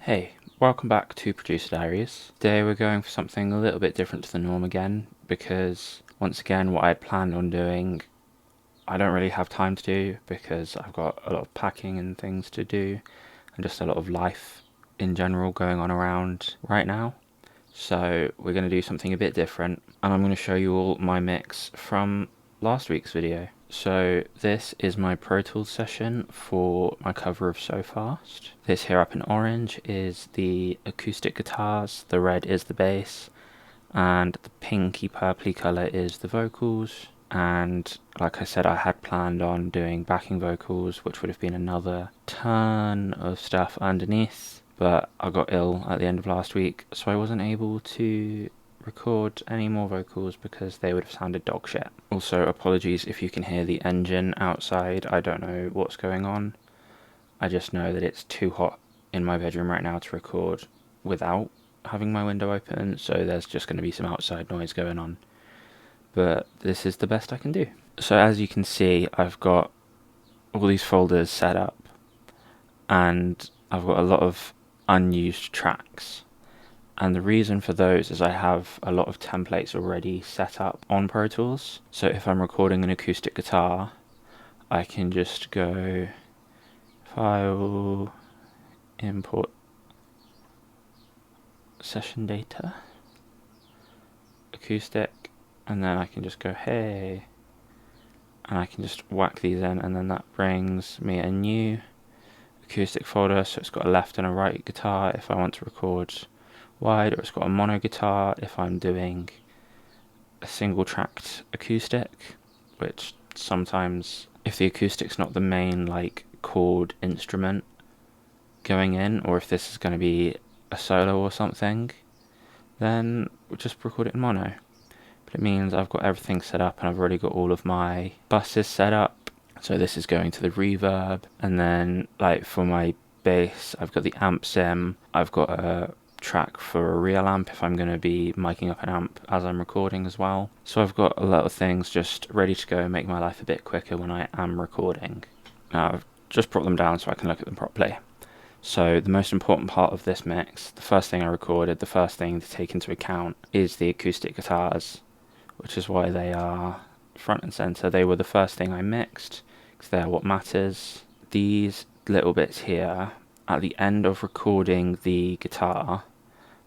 Hey, welcome back to Producer Diaries. Today we're going for something a little bit different to the norm again, because once again what I had planned on doing I don't really have time to do because I've got a lot of packing and things to do and just a lot of life in general going on around right now. So we're going to do something a bit different, and I'm going to show you all my mix from last week's video. So this is my Pro Tools session for my cover of So Fast. This here up in orange is the acoustic guitars, the red is the bass, and the pinky purpley colour is the vocals. And like I said, I had planned on doing backing vocals, which would have been another ton of stuff underneath, but I got ill at the end of last week, so I wasn't able to record any more vocals because they would have sounded dog shit. Also, apologies if you can hear the engine outside. I don't know what's going on. I just know that it's too hot in my bedroom right now to record without having my window open, so there's just going to be some outside noise going on. But this is the best I can do. So as you can see, I've got all these folders set up, and I've got a lot of unused tracks. And the reason for those is I have a lot of templates already set up on Pro Tools. So if I'm recording an acoustic guitar, I can just go File, Import Session Data, Acoustic, and then I can just go hey, and I can just whack these in, and then that brings me a new acoustic folder. So it's got a left and a right guitar if I want to record wide, or it's got a mono guitar if I'm doing a single tracked acoustic, which sometimes if the acoustic's not the main like chord instrument going in, or if this is going to be a solo or something, then we'll just record it in mono. But it means I've got everything set up, and I've already got all of my buses set up. So this is going to the reverb, and then like for my bass I've got the amp sim, I've got a track for a real amp if I'm going to be miking up an amp as I'm recording as well. So I've got a lot of things just ready to go and make my life a bit quicker when I am recording. Now I've just brought them down so I can look at them properly. So the most important part of this mix, the first thing I recorded, the first thing to take into account is the acoustic guitars, which is why they are front and center. They were the first thing I mixed because they're what matters. These little bits here, at the end of recording the guitar,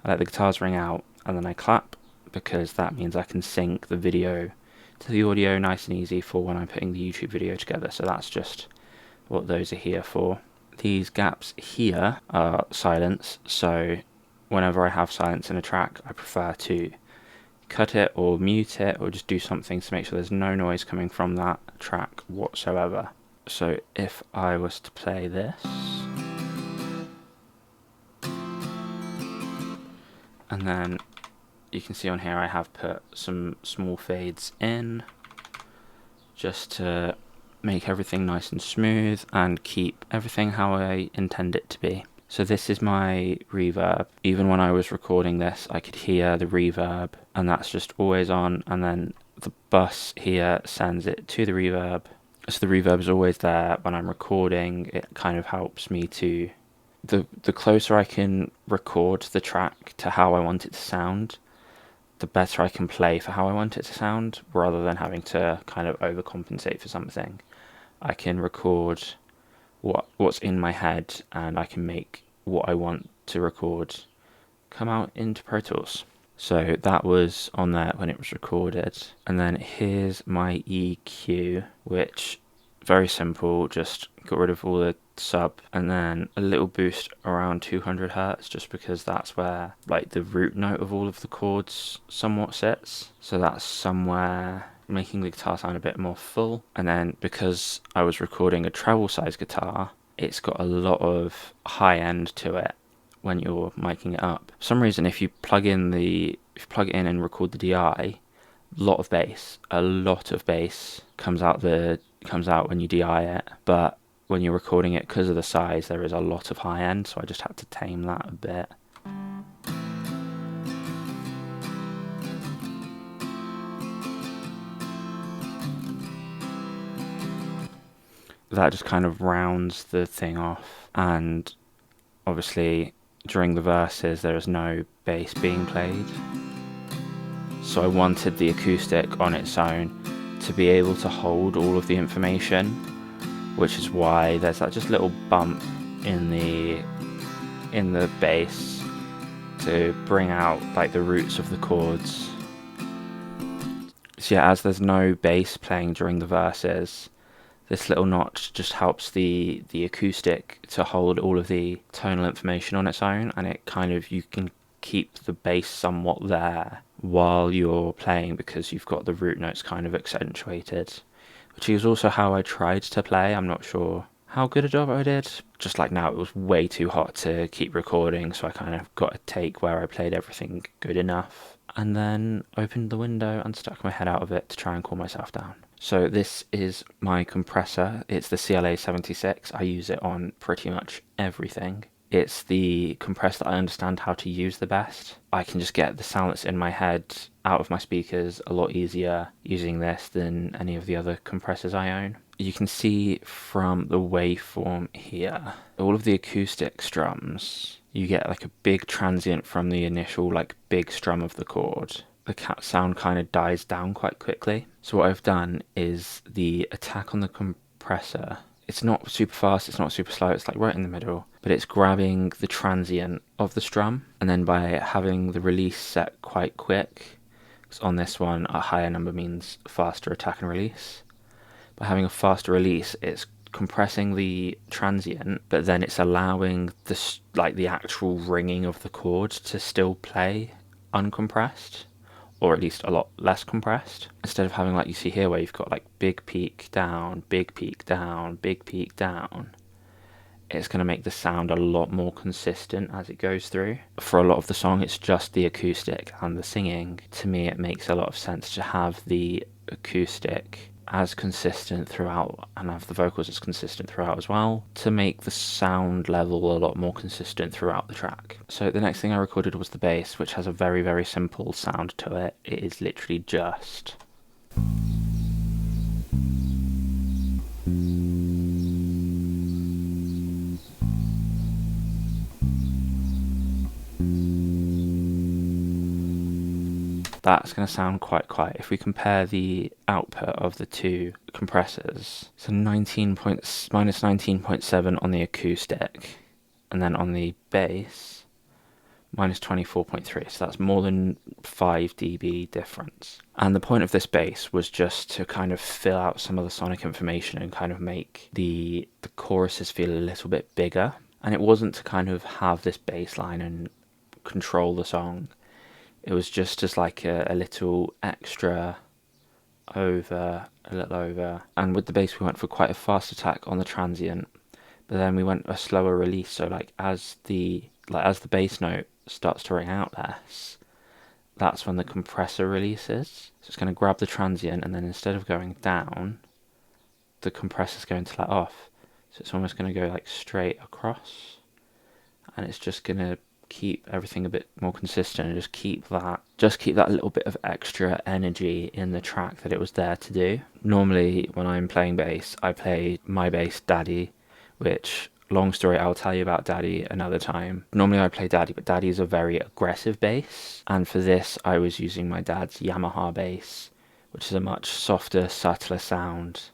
I let the guitars ring out and then I clap, because that means I can sync the video to the audio nice and easy for when I'm putting the YouTube video together. So that's just what those are here for. These gaps here are silence, so whenever I have silence in a track, I prefer to cut it or mute it or just do something to make sure there's no noise coming from that track whatsoever. So if I was to play this, and then you can see on here I have put some small fades in just to make everything nice and smooth and keep everything how I intend it to be. So this is my reverb. Even when I was recording this, I could hear the reverb, and that's just always on, and then the bus here sends it to the reverb. So the reverb is always there when I'm recording. It kind of helps me to... The closer I can record the track to how I want it to sound, the better I can play for how I want it to sound, rather than having to kind of overcompensate for something. I can record what's in my head, and I can make what I want to record come out into Pro Tools. So that was on there when it was recorded. And then here's my EQ, which very simple, just got rid of all the sub and then a little boost around 200 hertz, just because that's where like the root note of all of the chords somewhat sits. So that's somewhere making the guitar sound a bit more full. And then because I was recording a treble size guitar, it's got a lot of high end to it when you're miking it up. For some reason, if you plug it in and record the DI, a lot of bass comes out when you DI it, but when you're recording it, because of the size, there is a lot of high end, so I just had to tame that a bit. That just kind of rounds the thing off, and obviously during the verses there is no bass being played. So I wanted the acoustic on its own to be able to hold all of the information, which is why there's that just little bump in the bass to bring out like the roots of the chords. So yeah, as there's no bass playing during the verses, this little notch just helps the acoustic to hold all of the tonal information on its own, and it kind of, you can keep the bass somewhat there while you're playing because you've got the root notes kind of accentuated, which is also how I tried to play. I'm not sure how good a job I did. Just like now, it was way too hot to keep recording, so I kind of got a take where I played everything good enough, and then opened the window and stuck my head out of it to try and cool myself down. So this is my compressor. It's the CLA76. I use it on pretty much everything. It's the compressor that I understand how to use the best. I can just get the sound that's in my head out of my speakers a lot easier using this than any of the other compressors I own. You can see from the waveform here, all of the acoustic strums, you get like a big transient from the initial like big strum of the chord. The sound kind of dies down quite quickly. So what I've done is the attack on the compressor, it's not super fast, it's not super slow, it's like right in the middle, but it's grabbing the transient of the strum, and then by having the release set quite quick, because on this one a higher number means faster attack and release, by having a faster release it's compressing the transient, but then it's allowing the actual ringing of the chord to still play uncompressed, or at least a lot less compressed, instead of having like you see here where you've got like big peak down, big peak down, big peak down. It's going to make the sound a lot more consistent as it goes through. For a lot of the song it's just the acoustic and the singing. To me it makes a lot of sense to have the acoustic as consistent throughout and have the vocals as consistent throughout as well, to make the sound level a lot more consistent throughout the track. So the next thing I recorded was the bass, which has a very, very simple sound to it. It is literally just that's going to sound quite quiet. If we compare the output of the two compressors, so minus 19.7 on the acoustic, and then on the bass, minus 24.3. So that's more than 5 dB difference. And the point of this bass was just to kind of fill out some of the sonic information and kind of make the choruses feel a little bit bigger. And it wasn't to kind of have this bass line and control the song. It was just as like a little extra over, a little over. And with the bass we went for quite a fast attack on the transient, but then we went a slower release. So like as the bass note starts to ring out less, that's when the compressor releases. So it's going to grab the transient, and then instead of going down, the compressor's going to let off. So it's almost going to go like straight across, and it's just going to keep everything a bit more consistent and just keep that little bit of extra energy in the track that it was there to do. Normally when I'm playing bass, I play my bass Daddy, which, long story, I'll tell you about Daddy another time. Normally I play Daddy, but Daddy is a very aggressive bass, and for this I was using my dad's Yamaha bass, which is a much softer, subtler sound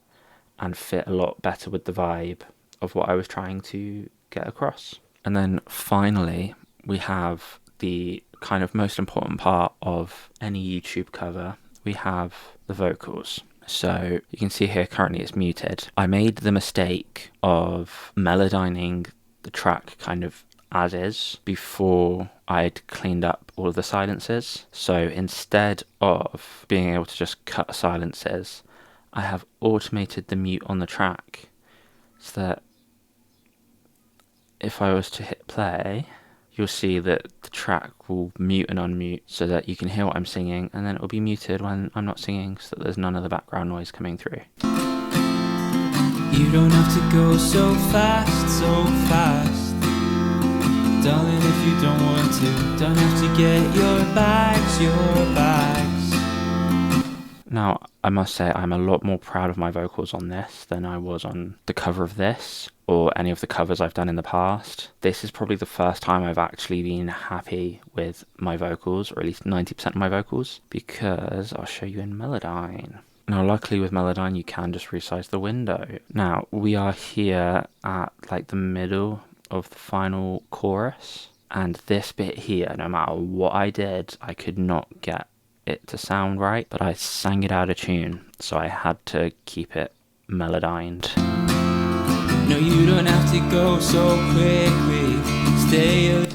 and fit a lot better with the vibe of what I was trying to get across. And then finally we have the kind of most important part of any YouTube cover. We have the vocals. So you can see here currently it's muted. I made the mistake of melodyning the track kind of as is before I'd cleaned up all of the silences. So instead of being able to just cut silences, I have automated the mute on the track so that if I was to hit play, you'll see that the track will mute and unmute so that you can hear what I'm singing, and then it will be muted when I'm not singing so that there's none of the background noise coming through. You don't have to go so fast, darling, if you don't want to. Don't have to get your bags. Now, I must say I'm a lot more proud of my vocals on this than I was on the cover of this or any of the covers I've done in the past. This is probably the first time I've actually been happy with my vocals, or at least 90% of my vocals, because I'll show you in Melodyne. Now, luckily with Melodyne, you can just resize the window. Now, we are here at like the middle of the final chorus, and this bit here, no matter what I did, I could not get it to sound right, but I sang it out of tune, so I had to keep it melodined. No, you don't have to go so quickly. Stay.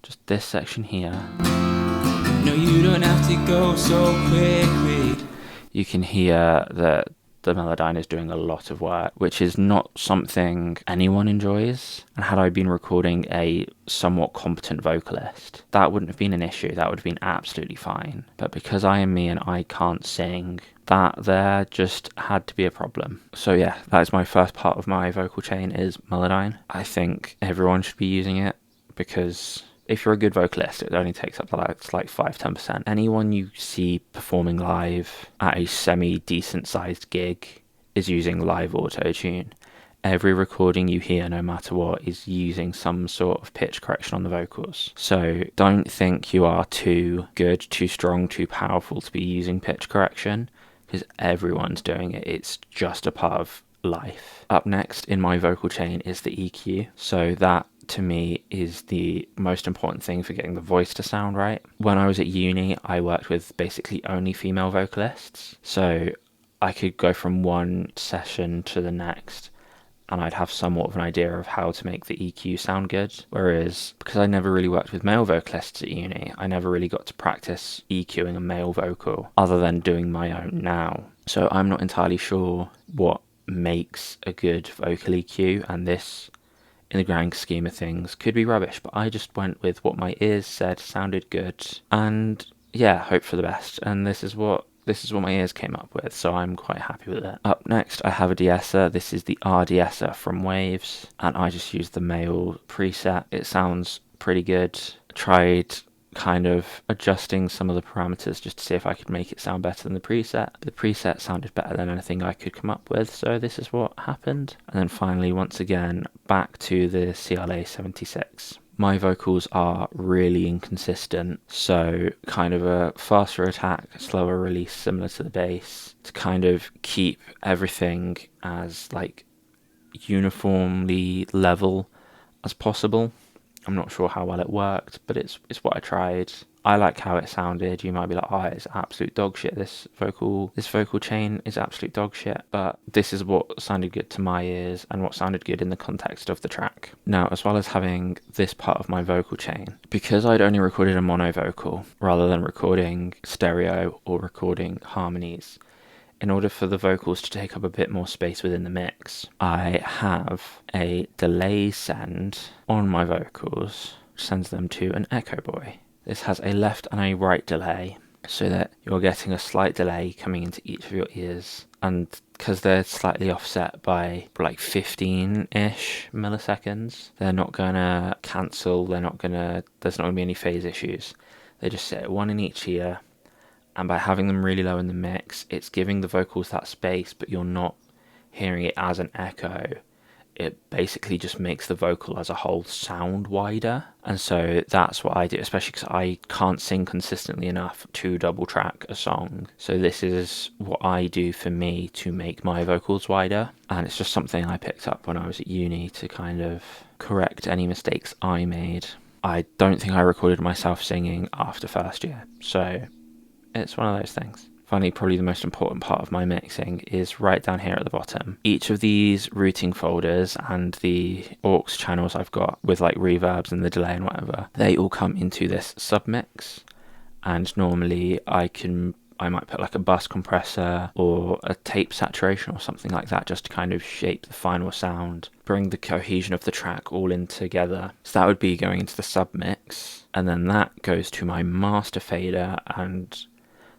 Just this section here. No, you don't have to go so quickly. You can hear that the Melodyne is doing a lot of work, which is not something anyone enjoys. And had I been recording a somewhat competent vocalist, that wouldn't have been an issue. That would have been absolutely fine. But because I am me and I can't sing, that there just had to be a problem. So yeah, that is my first part of my vocal chain, is Melodyne. I think everyone should be using it, because if you're a good vocalist, it only takes up like 5-10%. Anyone you see performing live at a semi-decent sized gig is using live auto-tune. Every recording you hear, no matter what, is using some sort of pitch correction on the vocals. So don't think you are too good, too strong, too powerful to be using pitch correction, because everyone's doing it. It's just a part of life. Up next in my vocal chain is the EQ. So that, to me, is the most important thing for getting the voice to sound right. When I was at uni, I worked with basically only female vocalists, so I could go from one session to the next and I'd have somewhat of an idea of how to make the EQ sound good. Whereas, because I never really worked with male vocalists at uni, I never really got to practice EQing a male vocal other than doing my own now. So I'm not entirely sure what makes a good vocal EQ, and this, in the grand scheme of things, could be rubbish, but I just went with what my ears said sounded good, and yeah, hope for the best. And this is what my ears came up with, so I'm quite happy with it. Up next, I have a de-esser. This is the R de-esser from Waves, and I just used the male preset. It sounds pretty good. Tried kind of adjusting some of the parameters just to see if I could make it sound better than the preset. The preset sounded better than anything I could come up with, so this is what happened. And then finally, once again, back to the CLA 76. My vocals are really inconsistent, so kind of a faster attack, slower release similar to the bass, to kind of keep everything as like uniformly level as possible. I'm not sure how well it worked, but it's what I tried. I like how it sounded. You might be like, oh, it's absolute dog shit. This vocal chain is absolute dog shit. But this is what sounded good to my ears and what sounded good in the context of the track. Now, as well as having this part of my vocal chain, because I'd only recorded a mono vocal rather than recording stereo or recording harmonies, in order for the vocals to take up a bit more space within the mix, I have a delay send on my vocals, which sends them to an Echo Boy. This has a left and a right delay, so that you're getting a slight delay coming into each of your ears. And because they're slightly offset by like 15-ish milliseconds, they're not going to cancel, there's not going to be any phase issues. They just sit one in each ear. And by having them really low in the mix, it's giving the vocals that space, but you're not hearing it as an echo. It basically just makes the vocal as a whole sound wider. And so that's what I do, especially because I can't sing consistently enough to double track a song. So this is what I do for me to make my vocals wider. And it's just something I picked up when I was at uni to kind of correct any mistakes I made. I don't think I recorded myself singing after first year, so it's one of those things. Finally, probably the most important part of my mixing is right down here at the bottom. Each of these routing folders and the aux channels I've got with like reverbs and the delay and whatever, they all come into this submix. And normally I might put like a bus compressor or a tape saturation or something like that just to kind of shape the final sound, bring the cohesion of the track all in together. So that would be going into the submix, and then that goes to my master fader. And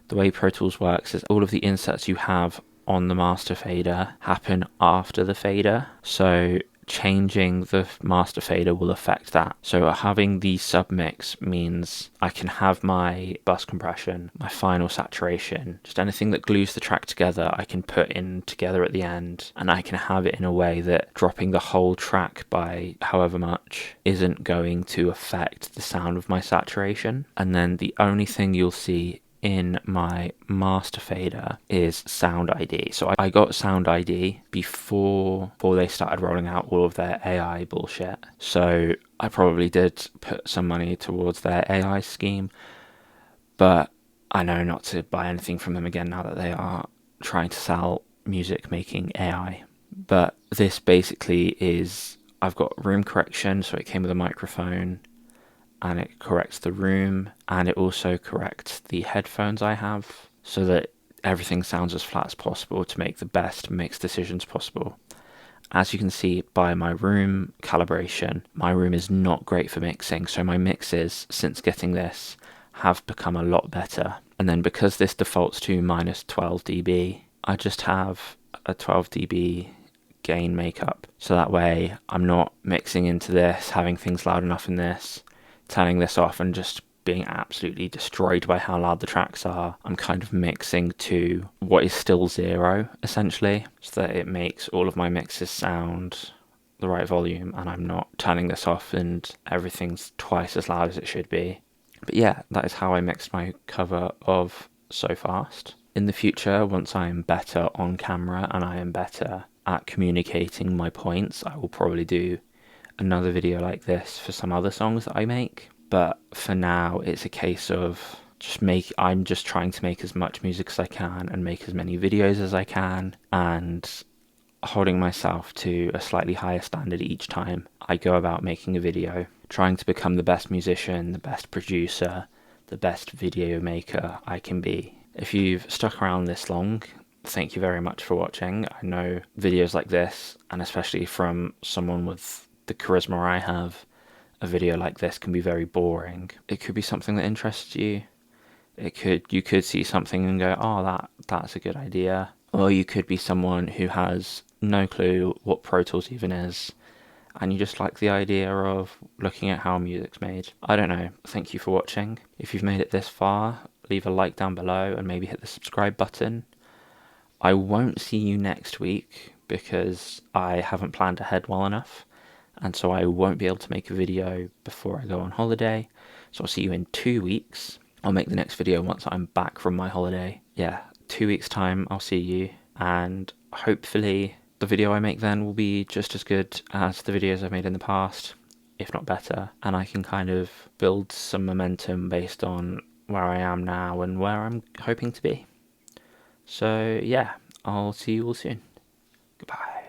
the way Pro Tools works is all of the inserts you have on the master fader happen after the fader. So changing the master fader will affect that. So having the submix means I can have my bus compression, my final saturation, just anything that glues the track together, I can put in together at the end, and I can have it in a way that dropping the whole track by however much isn't going to affect the sound of my saturation. And then the only thing you'll see in my master fader is Sound ID. So I got Sound ID before they started rolling out all of their AI bullshit. So I probably did put some money towards their AI scheme, but I know not to buy anything from them again now that they are trying to sell music making AI. But this basically is, I've got room correction, so it came with a microphone, and it corrects the room, and it also corrects the headphones I have so that everything sounds as flat as possible to make the best mix decisions possible. As you can see by my room calibration, my room is not great for mixing, so my mixes, since getting this, have become a lot better. And then because this defaults to minus 12 dB, I just have a 12 dB gain makeup, so that way I'm not mixing into this, having things loud enough in this, turning this off and just being absolutely destroyed by how loud the tracks are. I'm kind of mixing to what is still 0, essentially, so that it makes all of my mixes sound the right volume, and I'm not turning this off and everything's twice as loud as it should be. But yeah, that is how I mixed my cover of So Fast. In the future, once I am better on camera and I am better at communicating my points, I will probably do another video like this for some other songs that I make. But for now, it's a case of I'm just trying to make as much music as I can and make as many videos as I can, and holding myself to a slightly higher standard each time I go about making a video, trying to become the best musician, the best producer, the best video maker I can be. If you've stuck around this long, thank you very much for watching. I know videos like this, and especially from someone with the charisma I have, a video like this can be very boring. It could be something that interests you. You could see something and go, oh, that's a good idea. Or you could be someone who has no clue what Pro Tools even is, and you just like the idea of looking at how music's made. I don't know. Thank you for watching. If you've made it this far, leave a like down below and maybe hit the subscribe button. I won't see you next week because I haven't planned ahead well enough, and so I won't be able to make a video before I go on holiday. So I'll see you in 2 weeks. I'll make the next video once I'm back from my holiday. Yeah, 2 weeks time I'll see you, and hopefully the video I make then will be just as good as the videos I've made in the past, if not better, and I can kind of build some momentum based on where I am now and where I'm hoping to be. So yeah, I'll see you all soon. Goodbye.